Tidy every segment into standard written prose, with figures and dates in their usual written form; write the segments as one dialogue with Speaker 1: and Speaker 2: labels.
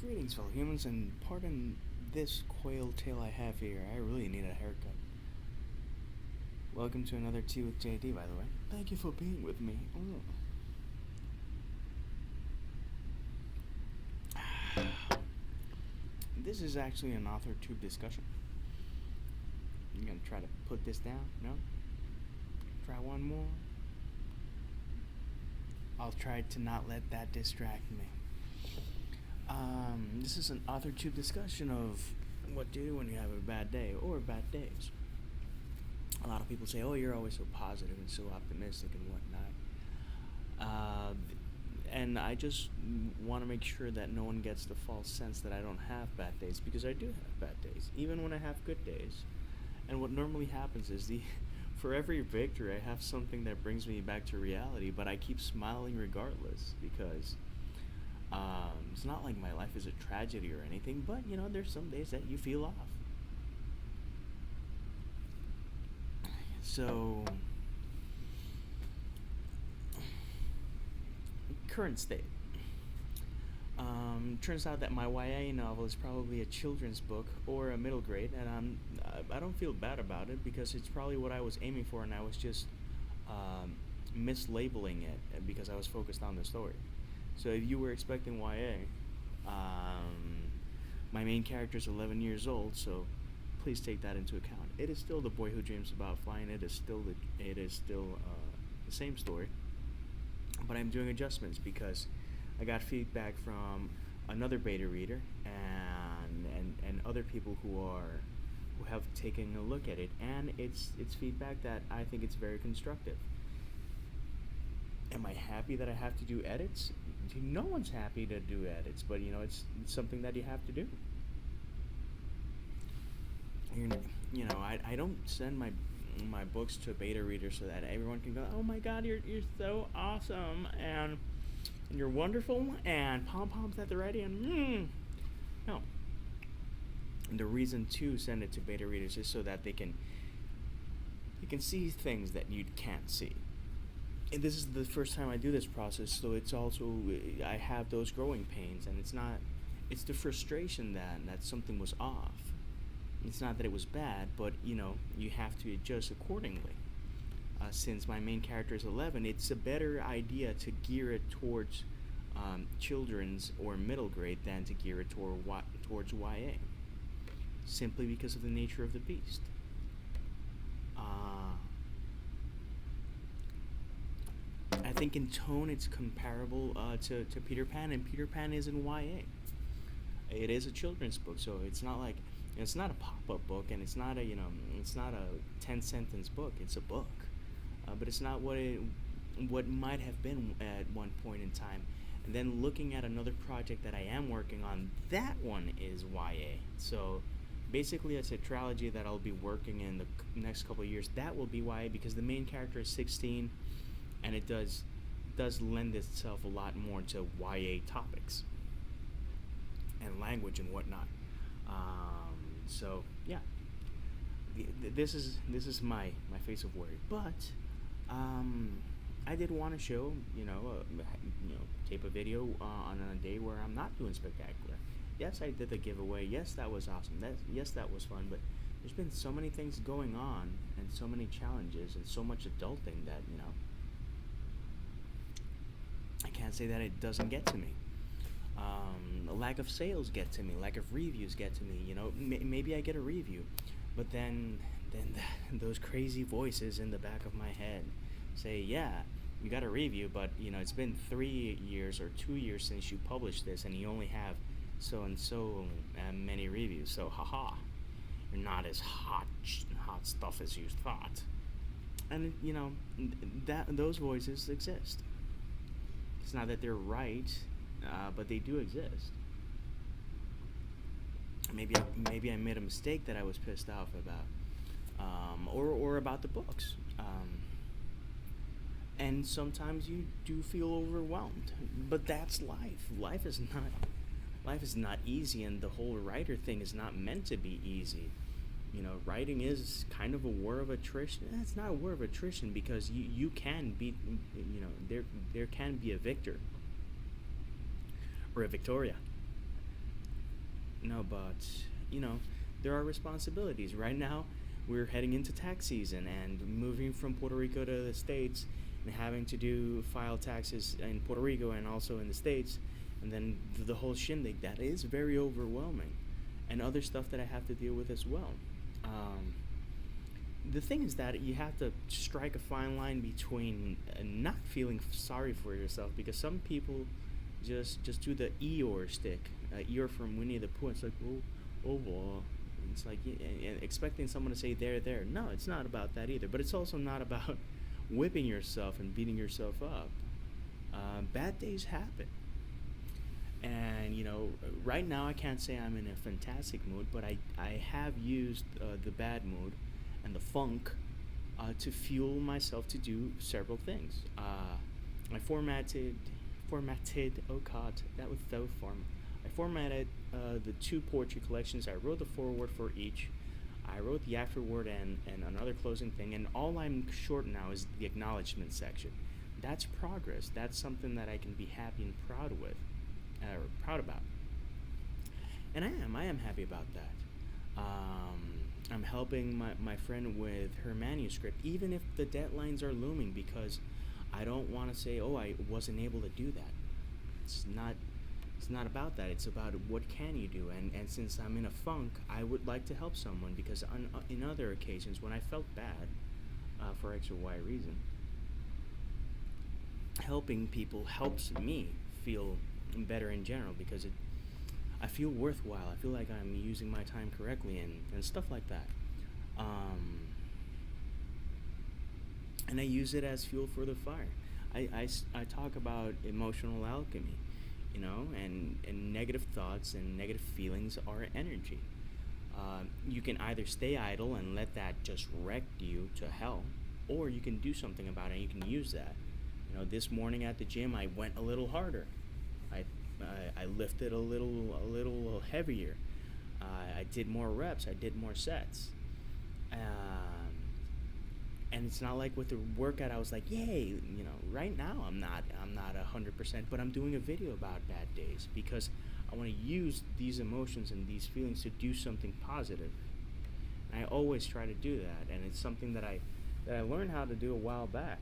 Speaker 1: Greetings, fellow humans, and pardon this quail tail I have here. I really need a haircut. Welcome to another Tea with JD, by the way. Thank you for being with me. This is actually an Authortube discussion. I'm gonna try to put this down. No? Try one more. I'll try to not let that distract me. This is an Authortube discussion of what to do when you have a bad day or bad days. A lot of people say, "Oh, you're always so positive and so optimistic and whatnot." And I just want to make sure that no one gets the false sense that I don't have bad days, because I do have bad days, even when I have good days. And what normally happens is for every victory, I have something that brings me back to reality, but I keep smiling regardless, because it's not like my life is a tragedy or anything, but there's some days that you feel off. So, current state. Turns out that my YA novel is probably a children's book or a middle grade, and I don't feel bad about it, because it's probably what I was aiming for, and I was just mislabeling it because I was focused on the story. So if you were expecting YA, my main character is 11 years old, so please take that into account. It is still the boy who dreams about flying. It is still the same story, but I'm doing adjustments because I got feedback from another beta reader and other people who have taken a look at it, and it's feedback that I think it's very constructive. Am I happy that I have to do edits? No one's happy to do edits, but it's something that you have to do. I don't send my books to beta readers so that everyone can go, "Oh my God, you're so awesome and you're wonderful," and pom poms at the ready, and no. And the reason to send it to beta readers is so that they can see things that you can't see. And this is the first time I do this process, so it's also, I have those growing pains, and it's the frustration that something was off. It's not that it was bad, but you have to adjust accordingly. Since my main character is 11, it's a better idea to gear it towards children's or middle grade than to gear it towards YA, simply because of the nature of the beast. I think in tone it's comparable to Peter Pan, and Peter Pan is in YA. It is a children's book, so it's not like it's not a pop-up book, and it's not a 10-sentence book. It's a book, but it's not what might have been at one point in time. And then looking at another project that I am working on, that one is YA. So basically, it's a trilogy that I'll be working in the next couple of years. That will be YA because the main character is 16. And it does lend itself a lot more to YA topics and language and whatnot. So yeah, this is my face of worry. But I did want to show tape a video on a day where I'm not doing spectacular. Yes, I did the giveaway. Yes, that was awesome. Yes, that was fun. But there's been so many things going on, and so many challenges, and so much adulting that I can't say that it doesn't get to me. A lack of sales get to me. Lack of reviews get to me. Maybe I get a review, but then those crazy voices in the back of my head say, "Yeah, you got a review, but it's been 3 years or 2 years since you published this, and you only have so and so many reviews. So, haha, you're not as hot stuff as you thought." And those voices exist. It's not that they're right, but they do exist. Maybe I made a mistake that I was pissed off about, or about the books. And sometimes you do feel overwhelmed, but that's life. Life is not easy, and the whole writer thing is not meant to be easy. Writing is kind of a war of attrition. It's not a war of attrition, because you can be, there can be a victor or a Victoria. No, but you know, there are responsibilities. Right now, we're heading into tax season, and moving from Puerto Rico to the States, and having to do file taxes in Puerto Rico and also in the States, and then the whole shindig. That is very overwhelming, and other stuff that I have to deal with as well. Um, the thing is that you have to strike a fine line between not feeling sorry for yourself, because some people just do the Eeyore stick, Eeyore from Winnie the Pooh. It's like, oh well. It's like expecting someone to say there. No, it's not about that either. But it's also not about whipping yourself and beating yourself up. Bad days happen, and right now I can't say I'm in a fantastic mood, but I have used the bad mood and the funk to fuel myself to do several things. I formatted. Oh God, that was so formal. I formatted the two poetry collections. I wrote the foreword for each. I wrote the afterword and another closing thing. And all I'm short now is the acknowledgement section. That's progress. That's something that I can be happy and proud with, or proud about. And I am happy about that. I'm helping my friend with her manuscript, even if the deadlines are looming, because I don't want to say, oh, I wasn't able to do that. It's not. It's not about that. It's about what can you do. And since I'm in a funk, I would like to help someone, because in other occasions when I felt bad for X or Y reason, helping people helps me feel better in general, because I feel worthwhile. I feel like I'm using my time correctly, and stuff like that. Um, and I use it as fuel for the fire. I talk about emotional alchemy, and negative thoughts and negative feelings are energy. You can either stay idle and let that just wreck you to hell, or you can do something about it and you can use that. This morning at the gym, I went a little harder. I, I lifted a little heavier. I did more reps. I did more sets. And it's not like with the workout I was like, yay, right now I'm not 100%, but I'm doing a video about bad days, because I want to use these emotions and these feelings to do something positive. And I always try to do that, and it's something that I learned how to do a while back,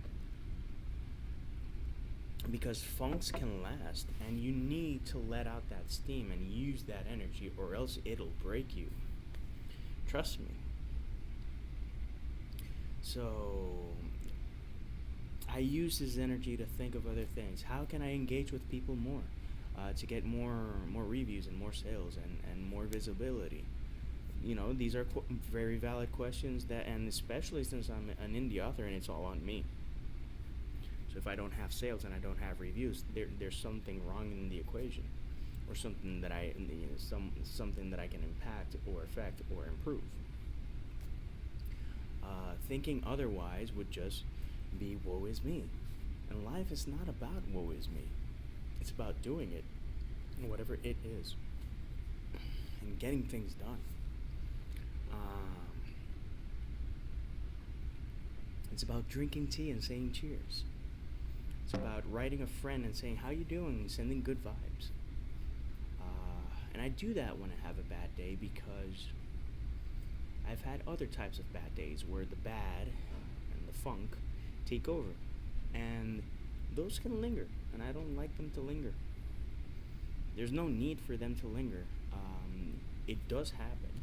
Speaker 1: because funks can last, and you need to let out that steam and use that energy, or else it'll break you. Trust me. So I use this energy to think of other things. How can I engage with people more, to get more reviews and more sales and more visibility? These are very valid questions, and especially since I'm an indie author and it's all on me. So if I don't have sales and I don't have reviews, there's something wrong in the equation, or something that something that I can impact or affect or improve. Thinking otherwise would just be woe is me. And life is not about woe is me. It's about doing it, whatever it is, and getting things done. It's about drinking tea and saying cheers. It's about writing a friend and saying, how you doing? And sending good vibes. And I do that when I have a bad day, because I've had other types of bad days where the bad and the funk take over, and those can linger, and I don't like them to linger. There's no need for them to linger. It does happen,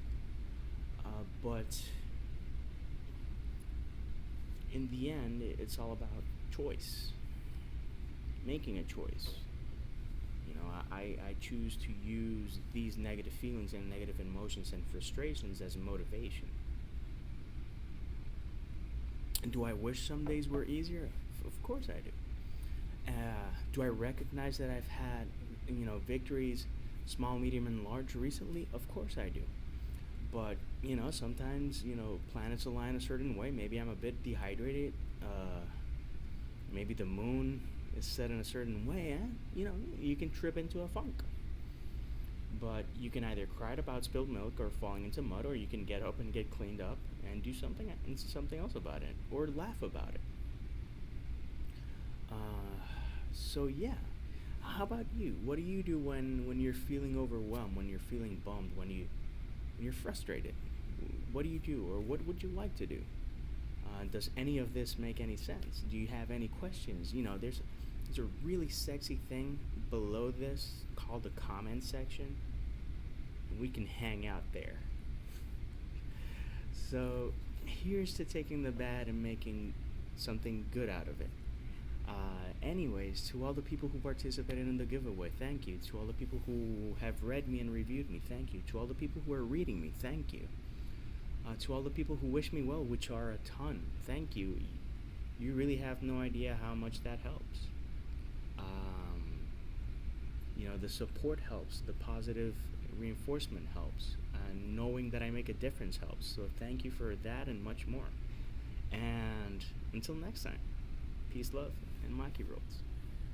Speaker 1: but in the end, it's all about choice, making a choice. I choose to use these negative feelings and negative emotions and frustrations as motivation. And do I wish some days were easier? Of course I do. Do I recognize that I've had, victories, small, medium, and large recently? Of course I do. But, sometimes, planets align a certain way. Maybe I'm a bit dehydrated. Maybe the moon is set in a certain way, you can trip into a funk. But you can either cry about spilled milk or falling into mud, or you can get up and get cleaned up and do something else about it, or laugh about it. So yeah, How about you? What do you do when you're feeling overwhelmed, when you're feeling bummed, when you're frustrated? What do you do, or what would you like to do? Does any of this make any sense? Do you have any questions? There's a really sexy thing below this called the comment section. We can hang out there. So here's to taking the bad and making something good out of it. Anyways, to all the people who participated in the giveaway, thank you. To all the people who have read me and reviewed me, thank you. To all the people who are reading me, thank you. To all the people who wish me well, which are a ton, thank you. You really have no idea how much that helps. The support helps, the positive reinforcement helps, and knowing that I make a difference helps. So thank you for that and much more. And until next time, peace, love, and maki rolls.